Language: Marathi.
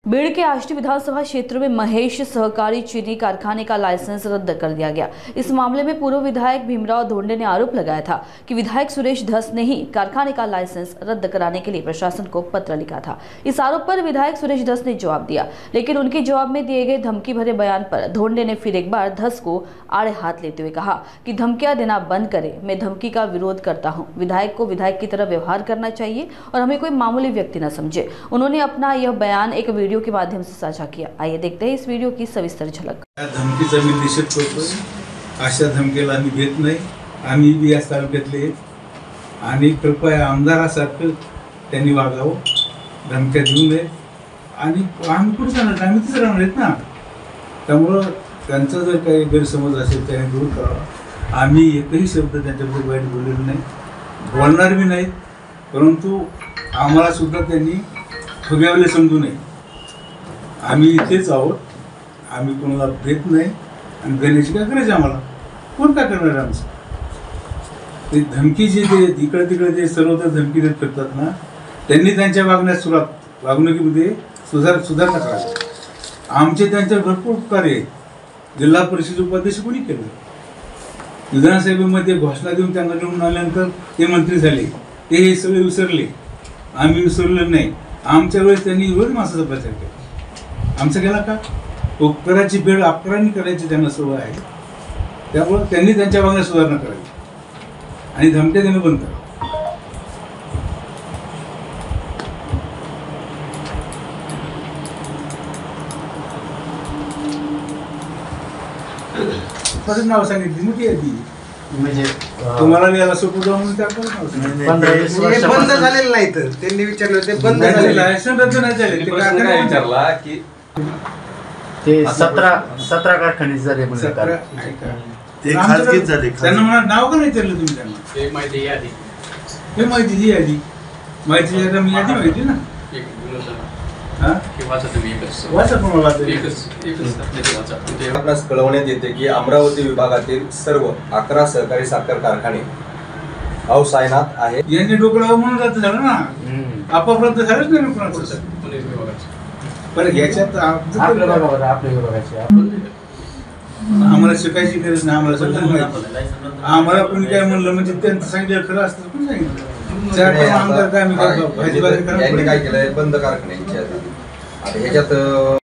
बीड़ के आष्टी विधानसभा क्षेत्र में महेश सहकारी चीनी कारखाने का लाइसेंस रद्द कर दिया गया। इस मामले में पूर्व विधायक भीमराव धोंडे ने आरोप लगाया था कि विधायक सुरेश धस ने ही कारखाने का लाइसेंस रद्द कराने के लिए प्रशासन को पत्र लिखा था। इस आरोप पर विधायक सुरेश धस ने जवाब दिया, लेकिन उनके जवाब में दिए गए धमकी भरे बयान पर धोंडे ने फिर एक बार धस को आड़े हाथ लेते हुए कहा कि धमकियां देना बंद करें, मैं धमकी का विरोध करता हूं। विधायक को विधायक की तरह व्यवहार करना चाहिए और हमें कोई मामूली व्यक्ति न समझे। उन्होंने अपना यह बयान एक वीडियो के माध्यम से साझा किया। आइए देखते हैं इस वीडियो की सविस्तर झलक। धमकीचा मी निषेध करतो। अशा धमकीला आम्ही घेत नाही। आम्ही बी या तालुक्यातले आणि कृपया आमदारासारखं त्यांनी वागावं, धमक्या देऊ नये आणि आम्ही कुठे जाणार, आम्ही तिथे राहणार आहेत ना। त्यामुळं त्यांचा जर काही गैरसमज असेल त्याने दूर करावा। आम्ही एकही शब्द त्यांच्याबद्दल वाईट बोललेलो नाही, बोलणार बी नाहीत, परंतु आम्हाला सुद्धा त्यांनी फुग्यावले समजू नये। आम्ही इथेच आहोत, आम्ही कोणाला भेट नाही आणि देण्याची काय करायची आम्हाला, कोण काय करणार आमचं। ते धमकी जे इकडे तिकडे जे सर्वत्र धमकी देत फिरतात ना, त्यांनी त्यांच्या वागणुकीमध्ये सुधारणा करावी। आमचे त्यांच्यावर भरपूर उपकार आहेत। जिल्हा परिषद उपाध्यक्ष कोणी केलं, विधानसभेमध्ये घोषणा देऊन त्यांना निवडून आल्यानंतर ते मंत्री झाले, ते हे सगळे विसरले, आम्ही विसरलो नाही। आमच्या वेळेस त्यांनी रोज माणसाचा प्रचार केला, आमचं केला का? उपकाराची भेट अपकारांनी करायची त्यांना सवय आहे। त्यामुळे त्यांनी त्यांच्या वागण्यात सुधारणा करावी आणि धमक्या देणं बंद करावं। परत नाव सांगितली मोठी यादी म्हणजे तुम्हाला याला सोपं जाऊन म्हणून त्या बंद झालेलं नाही, तर त्यांनी विचारलं ते बंद झालेलं लायसन रद्द नाही झाले। ते काय विचारला की ते 17 कारखाने झाले म्हणजे ते खाजगीच झाले। त्यांना म्हणा नाव का नाही विचारलं तुम्ही त्यांना? ते माहिती यादी, हे माहिती यादी माहिती यादी माहिती ना। आपणास कळवण्यात येते की अमरावती विभागातील सर्व 11 सहकारी साखर कारखाने अवसायनात आहेत। यांनी डोकळावर म्हणून जात झालं ना, आपापलं झालंच नाही कोणाचं। पण याच्यात आपल्या विभागाचे आम्हाला शिकायची गरज नाही, आम्हाला सगळं माहिती। आम्हाला कोणी काय म्हणलं म्हणजे त्यांचं सांगितलं खरं असतं, पण सांगितलं आमदार काय यांनी काय केलंय, बंद कारखान्यांचे आता ह्याच्यात